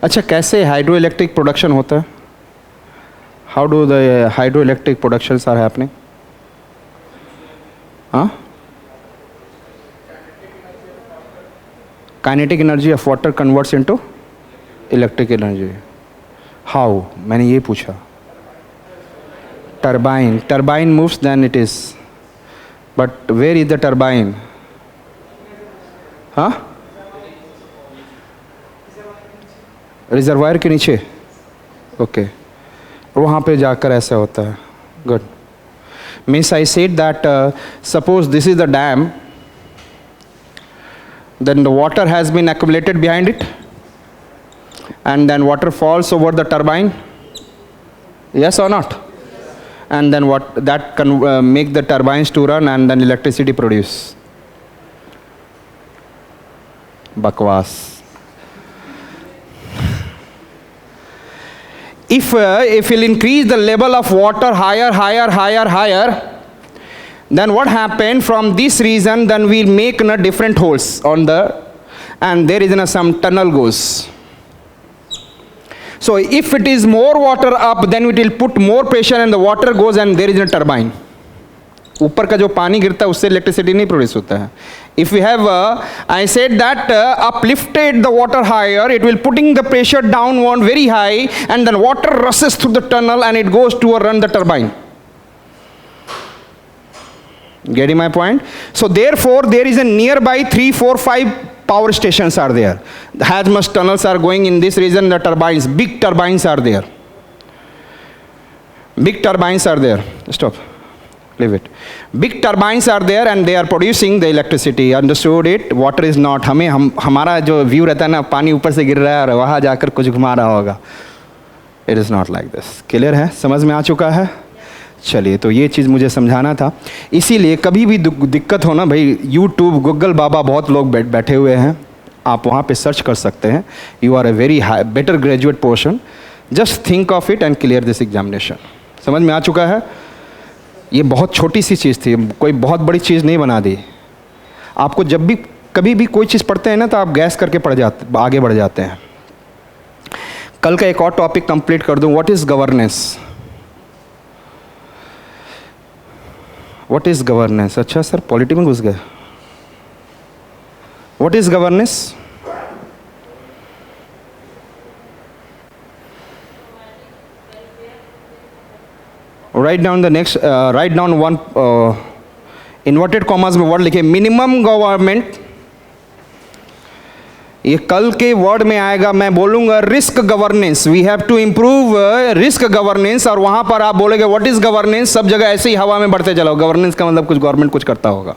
अच्छा, कैसे hydro electric production होता है? How do the hydro electric productions are happening? हाँ, kinetic energy of water converts into electric energy. How? मैंने ये पूछा। Turbine moves then it is, but where is the turbine? हाँ, reservoir के नीचे। Okay, वहाँ पे जाकर ऐसा होता है। Good. Means I said that suppose this is the dam, then the water has been accumulated behind it, and then water falls over the turbine. Yes or not? And then what that can make the turbines to run and then electricity produce. Bakwas. If we'll increase the level of water higher, then what happened from this region, then we'll make different holes on the, and there is some tunnel goes. So if it is more water up, then it will put more pressure and the water goes and there is a turbine. ऊपर का जो पानी गिरता है उससे electricity नहीं produce होता है. If we have, I said that uplifted the water higher, it will putting the pressure downward very high, and then water rushes through the tunnel and it goes to run the turbine. Getting my point? So therefore there is a nearby 3, 4, 5 power stations are there. As much tunnels are going in this region, the turbines, big turbines are there. Big turbines are there. Stop. Leave it. Big turbines are there and they are producing the electricity. Understood it? Water is not. हमारा जो view रहता है ना, पानी ऊपर से गिर रहा है और वहाँ जाकर कुछ घुमा रहा होगा. It is not like this. Clear है? समझ में आ चुका है? चलिए, तो ये चीज़ मुझे समझाना था. इसीलिए कभी भी दिक्कत हो ना भाई, यूट्यूब, गूगल बाबा बहुत लोग बैठे हुए हैं, आप वहाँ पे सर्च कर सकते हैं. You are a very better graduate person. Just think of it and clear this examination. समझ में आ चुका है? ये बहुत छोटी सी चीज़ थी, कोई बहुत बड़ी चीज़ नहीं बना दी. आपको जब भी कभी भी कोई चीज़ पढ़ते हैं ना, तो आप गैस करके आगे बढ़ जाते हैं. कल का एक और टॉपिक कंप्लीट कर दूं. What is governance? What is governance? अच्छा सर, पॉलिटी में घुस गए. What is governance? Right down the next, right down one inverted commas में वर्ड लिखे, मिनिमम गवर्नमेंट. ये कल के वर्ड में आएगा, मैं बोलूँगा risk governance. We have to improve risk governance. और वहाँ पर आप बोलेंगे व्हाट इज़ गवर्नेंस, सब जगह ऐसे ही हवा में बढ़ते चलो. गवर्नेंस का मतलब कुछ गवर्नमेंट कुछ करता होगा.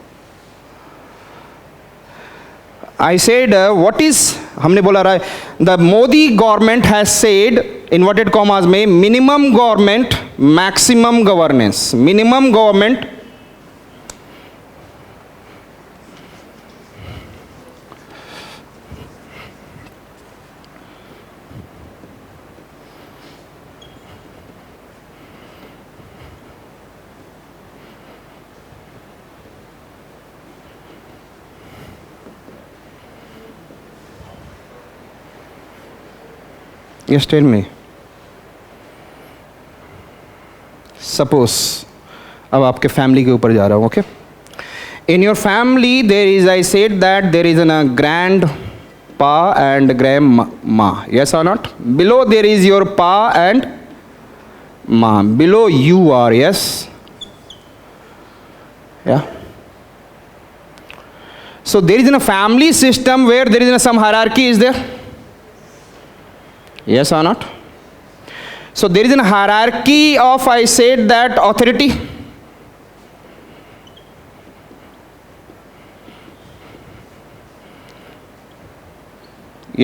आई सेड व्हाट इज, हमने बोला रहा है, the Modi government has said inverted commas में, minimum government maximum governance. Minimum government Yes, tell me. Suppose, अब आपके फैमिली के ऊपर जा रहा हूँ. Okay, in your family there is, I said that there is an grandpa and grandma. Yes or not? Below there is your pa and ma. Below you are. Yes, yeah. So there is a family system where there is some hierarchy is there. Yes or not? So there is a hierarchy of, I said that, authority.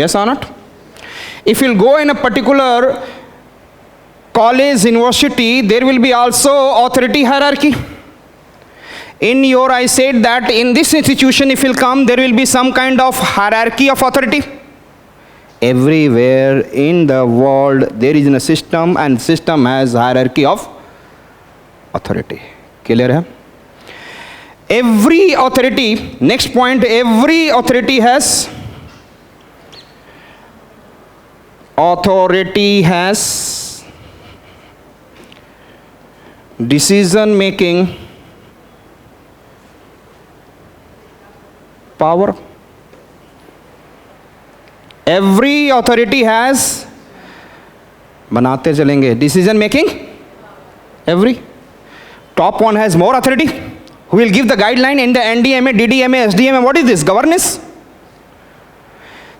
Yes or not? If you'll go in a particular college, university, there will be also authority hierarchy. In your, I said that in this institution, if you'll come, there will be some kind of hierarchy of authority. Everywhere in the world there is a system, and system has hierarchy of authority. Clear है? Every authority, next point, every authority has authority has decision making power. Every authority has, बनाते चलेंगे, decision making. Every top one has more authority, who will give the guideline in the NDMA, DDMA, SDMA. What is this? Governance.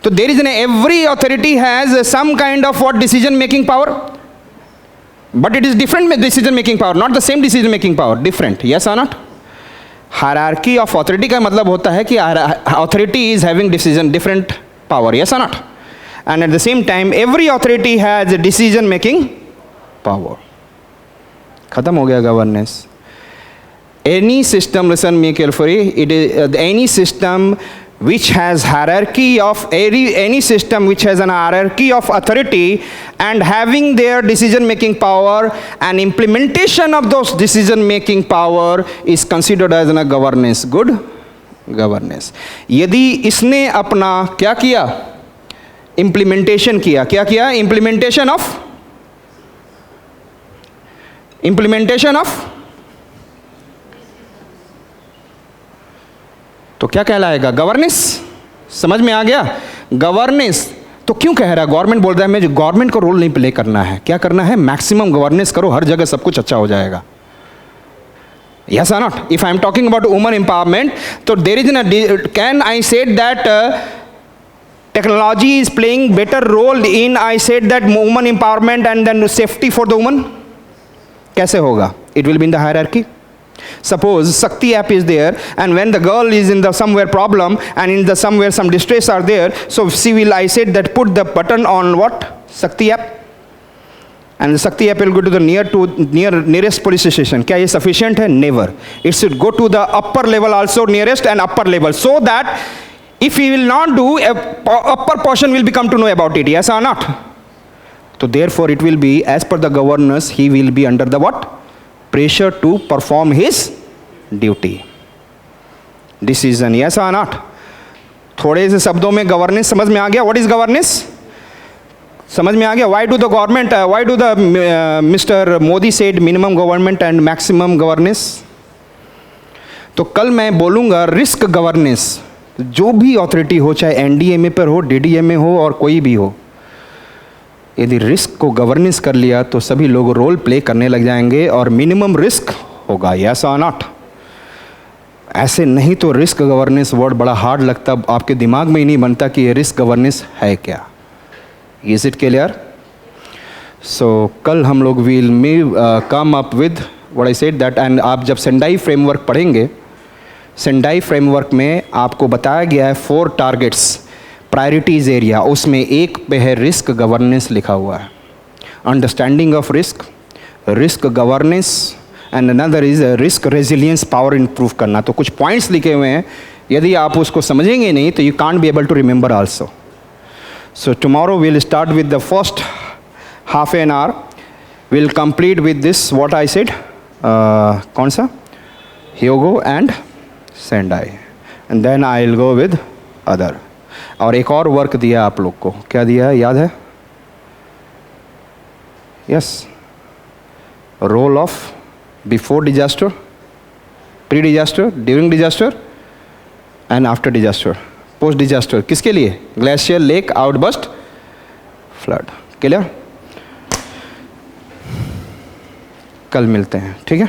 So there is every authority has some kind of what decision making power, but it is different decision making power, not the same decision making power, different. Yes or not? Hierarchy of authority का मतलब होता है कि authority is having decision different power. Yes or not? And at the same time every authority has a decision making power. खत्म हो गया governance. Any system, listen me carefully, it is any system which has hierarchy of any system which has an hierarchy of authority and having their decision making power and implementation of those decision making power is considered as a governance. Good governance. यदि इसने अपना क्या किया, implementation किया, क्या किया, implementation of तो क्या कहलाएगा, गवर्नेंस. समझ में आ गया? गवर्नेंस. तो क्यों कह रहा है, गवर्नमेंट बोल रहा है मुझे गवर्नमेंट को रोल नहीं प्ले करना है, क्या करना है, मैक्सिमम गवर्नेंस करो, हर जगह सब कुछ अच्छा हो जाएगा. Yes or not? If I am talking about women empowerment, so there is can I say that technology is playing better role in, I said that women empowerment and then safety for the woman? कैसे होगा? It will be in the hierarchy. Suppose Shakti app is there, and when the girl is in the somewhere problem and in the somewhere some distress are there, so she will, I said that put the button on what? Shakti app, and the Shakti app will go to the nearest police station. क्या ये sufficient है? Never. It should go to the upper level also, nearest and upper level, so that if he will not do, upper portion will become to know about it. Yes or not? So therefore it will be as per the governance, he will be under the what? Pressure to perform his duty. Decision. Yes or not? थोड़े से शब्दों में governance समझ में आ गया. What is governance? समझ में आ गया. Why do the government, why do the Mr. Modi said minimum government and maximum governance? तो कल मैं बोलूँगा रिस्क गवर्नेंस. जो भी अथॉरिटी हो, चाहे एनडीएमए पर हो, डीडीएमए हो और कोई भी हो, यदि रिस्क को गवर्नेंस कर लिया तो सभी लोग रोल प्ले करने लग जाएंगे और मिनिमम रिस्क होगा. Yes or not? ऐसे नहीं तो रिस्क गवर्नेंस वर्ड बड़ा हार्ड लगता, आपके दिमाग में ही नहीं बनता कि ये रिस्क गवर्नेंस है क्या. Is it clear? सो कल हम लोग will come up with what I said that. And आप जब सेंडाई फ्रेमवर्क पढ़ेंगे, सेंडाई फ्रेमवर्क में आपको बताया गया है 4 टारगेट्स प्रायोरिटीज़ एरिया, उसमें एक पे है रिस्क गवर्नेंस लिखा हुआ है. Understanding of risk, risk governance and another is risk resilience power improve करना. तो कुछ पॉइंट्स लिखे हुए हैं, यदि आप उसको समझेंगे नहीं तो you can't be able to remember also. So tomorrow will start with the first half an hour, will complete with this what I said, कौन सा, Hyogo and Sendai, and then I will go with other. और एक और work दिया आप लोग को, क्या दिया है याद है? Yes, role of before disaster, pre disaster, during disaster and after disaster, post disaster. किसके लिए? Glacier, lake, outburst, flood. Clear? कल मिलते हैं, ठीक है.